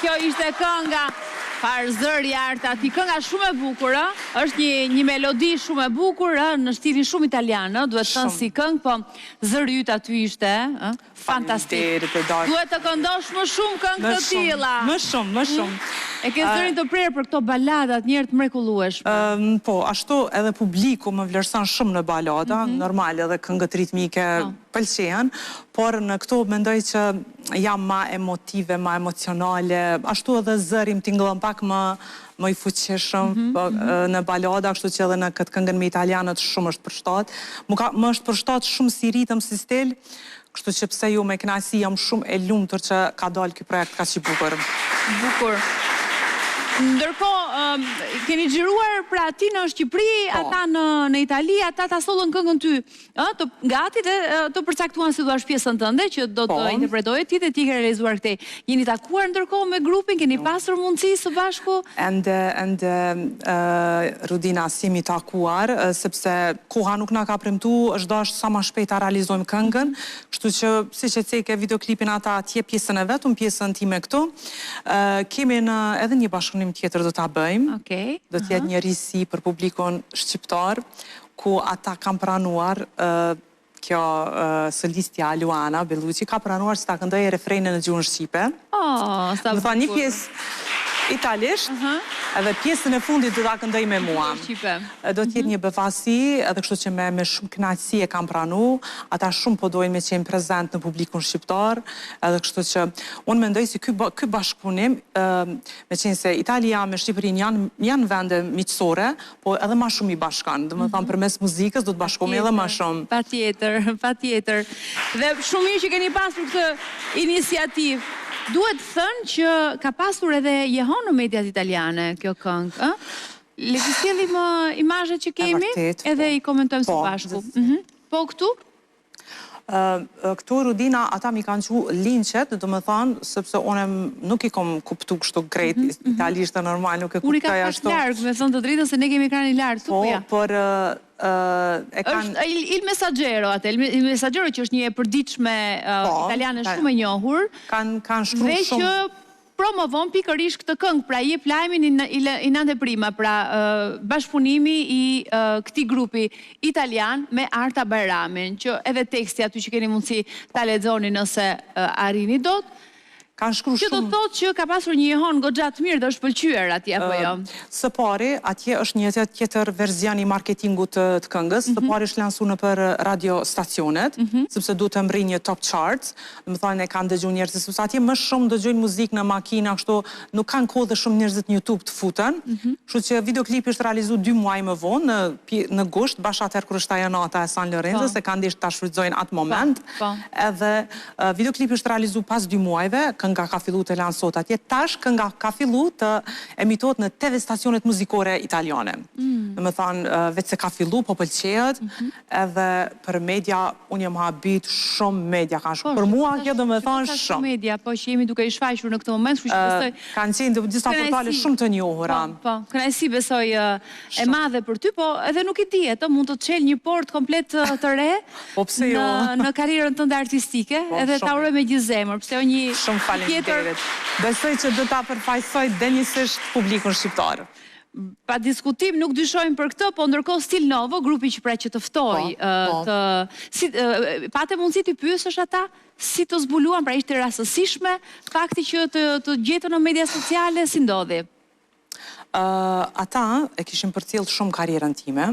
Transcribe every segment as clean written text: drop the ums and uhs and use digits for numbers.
Kjo ishte kënga Farzëri Arta, ti kënga shumë e bukur, është një melodi shumë e bukur, në stilin shumë italian, duhet thënë si këngë, po zëri yt aty ishte, fantastik. Duhet të këndosh më shumë këngë të tilla. Më shumë. E ke zërin të prerë për këto baladat njerë të mrekullueshme. Po, ashtu edhe publiku më vlerëson shumë në balada, normal edhe këngët ritmike pëlqen, por në këto mendoj që jam ma emotive, ma emocionale, ashtu edhe zërim tingëllon pak më i fuqishëm në balada, kështu që edhe në këtë këngën me italianët shumë është përshtat. Më është përshtat shumë si ritëm, si stil, kështu që pse ju me kënaqësi jam shumë e lumtur që ka dalë ky projekt kaq i bukur. Bukur. Ndërkohë, keni xhiruar pra ti në Shqipëri, ata në Itali, ata ta sollën këngën ty, të gati dhe të përcaktuan si duash pjesën tënde që do të interpretoje ti dhe ti ke realizuar këtë. Jeni takuar ndërkohë me grupin, keni pasur mundësi së bashku? Ende Rudina si jemi takuar, sepse koha nuk na ka premtu, është dashur sa më shpejt ta realizojmë këngën, kështu që siç e ceke videoklipin ata atje pjesën e vetëm, pjesën time këtu. Kemi edhe një bashkëpunim tjetër do ta bëjmë. Do të jetë një risi për publikun shqiptar, ku ata kanë pranuar, kjo solistja Luana Bellucci ka pranuar që ta këndojë refrenin në gjuhën shqipe. Më thonë një pjesë italisht, edhe pjesën e fundit do ta këndoj me mua. Do të jetë një befasi, edhe kështu që me shumë kënaqësi e kam pranu, ata shumë po dojnë me qenë prezent në publikun shqiptar, edhe kështu që unë mendoj si ky bashkëpunim, me qenë se Italia me Shqipërinë janë vende miqësore, po edhe ma shumë i bashkan. Do të thonë përmes muzikës do të bashkohemi edhe ma shumë. Patjetër. Dhe shumë mirë që keni pasur këtë iniciativë. Duhet thënë që ka pasur edhe jehon në mediat italiane kjo këngë. Le të sjellim imazhet që kemi edhe i komentojmë së bashku. Po këtu? Këtu Rudina, ata mi kanë qu linqet, do më thanë, sepse unë nuk i kom kuptu kështu krejt, italisht e normal, nuk e kuptaj ashtu. Unë i ka pas largë, me thënë të drejtën, se ne kemi ekranin largë, të puja. Por është Il Messaggero atë, Il Messaggero që është një e përditshme italiane shumë e njohur, kanë shkruar dhe që promovon pikërisht këtë këngë, pra jep lajmin in anteprima, pra bashkëpunimi i këtij grupi italian me Arta Bajramin, që edhe teksti aty që keni mundësi ta lexoni nëse arrini dot. Që do të thotë që ka pasur një jehon goxha të mirë dhe është pëlqyer atje apo jo? Së pari, atje është një tjetër verzion i marketingut të këngës. Së pari është lansu në për radiostacionet, sepse duhet të mri një top charts. Më thonë e kanë dëgju njerëzit, sepse atje më shumë dëgjojnë muzikë në makina, kështu nuk kanë kohë dhe shumë njerëzit në YouTube të futen. Kështu që videoklipi është realizuar 2 muaj më vonë në gusht, bashkë atëherë kur është Janata e San Lorenzo, se kanë ndeshur ta shfrytëzojnë atë moment. Edhe videoklipi është realizuar pas 2 muajve. Kënga ka fillu të lanë sot atje, tash kënga ka fillu të emitohet në TV stacionet muzikore italiane. Dhe me thanë, veç se ka fillu, po pëlqejet, edhe për media, unë jam habit, shumë media kanë shumë. Për mua, kjo dhe me thanë shumë. Media, po që jemi duke i shfaqur në këtë moment, kanë qenë disa portale shumë të njohura. Po, kënaqësi besoj e madhe për ty, po edhe nuk i dihet, mund të çel një port komplet të re në karrierën tënde artistike, edhe ta uroj me gjithë zemër, pse o një besoj që do ta përfaqësoj denjësisht publikun shqiptar. Pa diskutim, nuk dyshojmë për këtë, po ndërkohë Stil Novo, grupi që pra që të ftoi, patë mundësi të pyesësh ata si të zbuluan, pra ishte rastësishme fakti që të gjetën në media sociale, si ndodhi? Ata e kishin përcjell shumë karrierën time,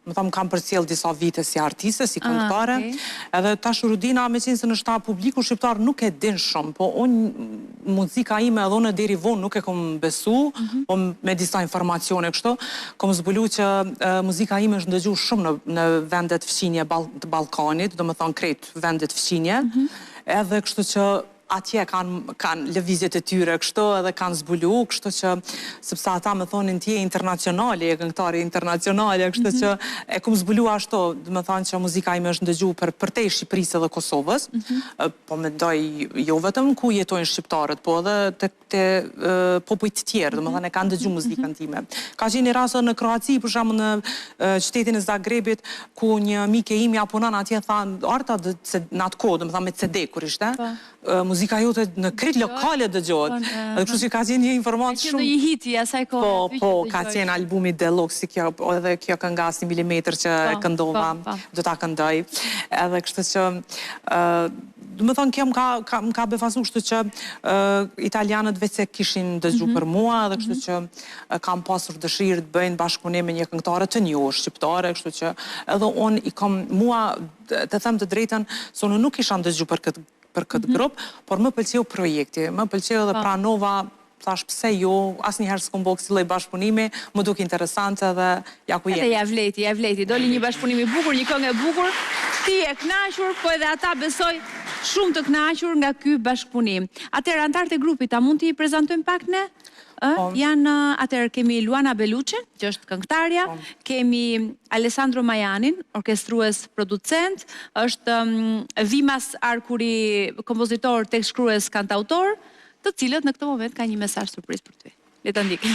më thamë kam përcjell disa vite si artiste, si këngëtare, edhe tash Rudina, me qenë se në shta publiku shqiptar nuk e din shumë, po unë muzika ime edhe unë deri vonë nuk e kom besu, po me disa informacione kështu, kom zbulu që muzika ime është ndëgju shumë në vendet fqinje të Ballkanit, do më thonë krejt vendet fqinje, edhe kështu që atje kanë lëvizjet e tyre kështu edhe kanë zbulu, kështu që sepse ata më thonin ti je internacionali, e këngëtari internacionali, kështu që e kom zbulu ashtu, dhe më thonë që muzika ime është ndëgju për te Shqipërisë dhe Kosovës, po mendoj jo vetëm ku jetojnë shqiptarët, po edhe te popujt tjerë, dhe më thonë e kanë ndëgju muzikën time. Ka qenë një rast në Kroaci, për shembull në qytetin e Zagrebit, ku një mike imi apo nana atje thanë Arta në atë kohë, dhe më thonë me CD kur ishte, muzika jote në krejt lokale dëgjohet. Edhe kështu që ka qenë një informant shumë... Në një hiti, asaj kohë. Po, ka qenë albumi Deluxe, edhe kjo kënga 100 mm që këndova, do ta këndoj. Edhe kështu që... Dë më thonë, kjo më ka befasu kështu që italianët veç se kishin dëgju për mua, edhe kështu që kam pasur dëshirë të bëjnë bashkëpunim me një këngëtare të njohur shqiptare, kështu që edhe unë i kam mua, të them të drejtën, se unë nuk isha dëgju për këtë grup, por më pëlqeu projekti, më pëlqeu edhe pranova, thash pse jo, asnjëherë s'kom bërë kësaj lloj bashkëpunimi, më duk interesante dhe ja ku jemi. Edhe ja vleti, doli një bashkëpunim i bukur, një këngë e bukur, ti e kënaqur, po edhe ata besoj shumë të kënaqur nga ky bashkëpunim. Atëherë antarët e grupit, a mund t'i prezantojmë pak ne? Atëherë kemi Luana Beluçi, që është këngëtarja, kemi Alessandro Majanin, orkestrues producent, është Vimas Arkuri, kompozitor, tekstshkrues, kantautor, të cilët në këtë moment ka një mesazh surprizë për ty. Le ta ndikim.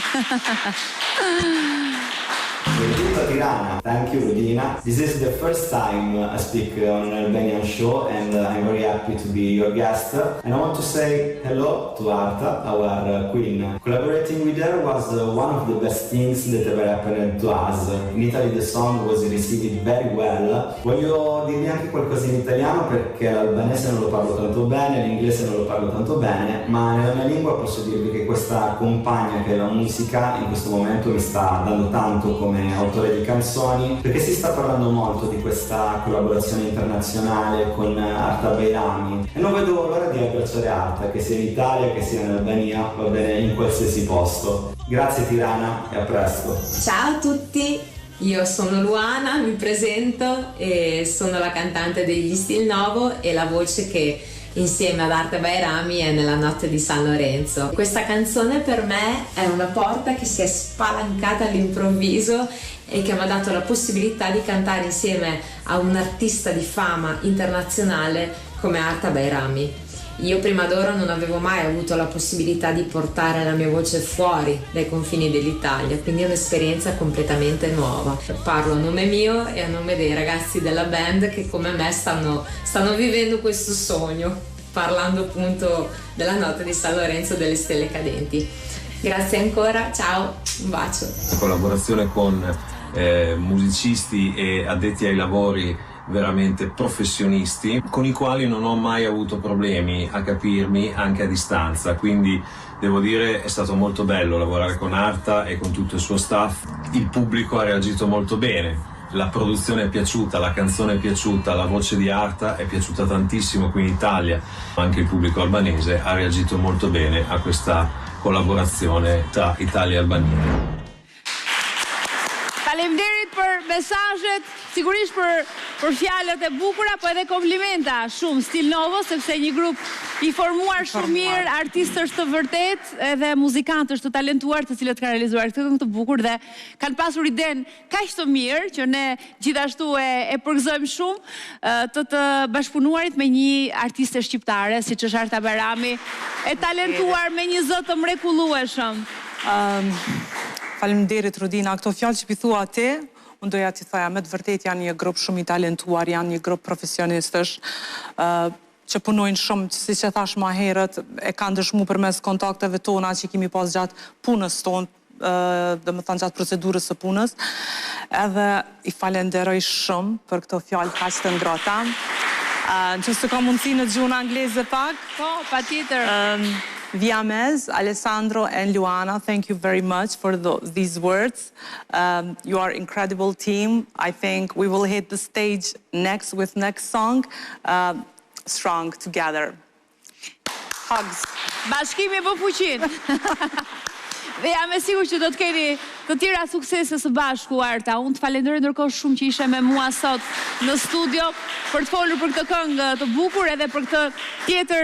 Benvenuto a Tirana. Thank you, Rudina. This is the first time I speak on an Albanian show, and I'm very happy to be your guest. And I want to say hello to Arta, our queen. Collaborating with her was one of the best things that ever happened to us. In Italy the song was received very well. Voglio dirvi anche qualcosa in italiano perché l'albanese non lo parlo tanto bene, l'inglese non lo parlo tanto bene, ma nella mia lingua posso dirvi che questa compagna che è la musica in questo momento mi sta dando tanto come autore di canzoni, perché si sta parlando molto di questa collaborazione internazionale con Arta Bajrami e non vedo l'ora di abbracciare Arta, che sia in Italia, che sia in Albania, va bene in qualsiasi posto. Grazie Tirana e a presto. Ciao a tutti, io sono Luana, mi presento e sono la cantante degli Stil Novo e la voce che insieme ad Arta Bajrami è nella notte di San Lorenzo. Questa canzone per me è una porta che si è spalancata all'improvviso e che mi ha dato la possibilità di cantare insieme a un artista di fama internazionale come Arta Bajrami. Io prima d'ora non avevo mai avuto la possibilità di portare la mia voce fuori dai confini dell'Italia, quindi è un'esperienza completamente nuova. Parlo a nome mio e a nome dei ragazzi della band che come me stanno vivendo questo sogno, parlando appunto della notte di San Lorenzo delle Stelle Cadenti. Grazie ancora, ciao, un bacio. Collaborazione con musicisti e addetti ai lavori veramente professionisti con i quali non ho mai avuto problemi a capirmi anche a distanza, quindi devo dire è stato molto bello lavorare con Arta e con tutto il suo staff. Il pubblico ha reagito molto bene, la produzione è piaciuta, la canzone è piaciuta, la voce di Arta è piaciuta tantissimo qui in Italia, anche il pubblico albanese ha reagito molto bene a questa collaborazione tra Italia e Albania. Faleminderit për mesazhet, sigurisht për fjalët e bukura, po edhe komplimenta shumë Stil Novo, sepse një grup i formuar shumë mirë, artistësh të vërtet, edhe muzikantësh të talentuar, të cilët kanë realizuar këtë këngë të bukur dhe kanë pasur iden kaq të mirë që ne gjithashtu e përgëzojmë shumë të bashkëpunuarit me një artiste shqiptare, siç është Arta Bajrami, e talentuar me një zë të mrekullueshëm. Faleminderit Rudina, këto fjalë që thua ti, unë doja t'i thoja, me të vërtet janë një grup shumë i talentuar, janë një grup profesionistësh, që punojnë shumë, si që thash ma herët, e kanë dëshmu përmes kontakteve tona që kemi pas gjatë punës tonë, dhe më thënë gjatë procedurës së punës, edhe i falenderoj shumë për këto fjalë kaq të ngrohta. Që së ka mundësi në gjuhën angleze pak? Po, patjetër. Viamez, Alessandro and Luana, thank you very much for these words. You are an incredible team. I think we will hit the stage next with next song, Strong Together. Hugs. Bashkimi bë fuqin. Dhe jam e sigurt që do të keni të tjera suksese së bashku, Arta. Unë të falenderoj ndërkohë shumë që ishe me mua sot në studio për të folur për këtë këngë të bukur edhe për këtë tjetër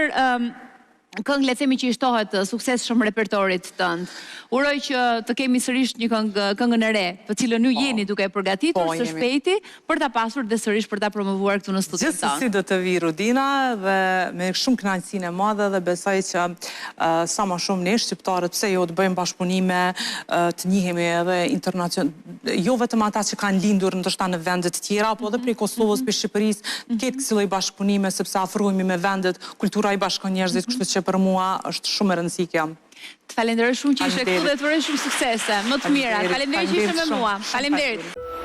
këngë le të themi që i shtohet suksesshëm repertorit tënd. Uroj që të kemi sërish një këngën e re, për cilën ju jeni duke e përgatitur së shpejti për ta pasur dhe sërish për ta promovuar këtu në studion tonë. Gjithsesi do të vi Rudina dhe me shumë kënaqësinë e madhe dhe besoj që sa më shumë ne shqiptarët pse jo të bëjmë bashkëpunime, të njihemi edhe internacional, jo vetëm ata që kanë lindur ndoshta në vende të tjera, po edhe prej Kosovës, prej Shqipërisë, ketë kësaj lloj bashkëpunime sepse afrohemi me vendet, kultura i bashkon njerëzit, kështu që për mua është shumë e rëndësishme. Të falenderoj shumë që ishe këtu dhe të uroj shumë suksese, më të mira. Faleminderit që ishe me mua. Faleminderit.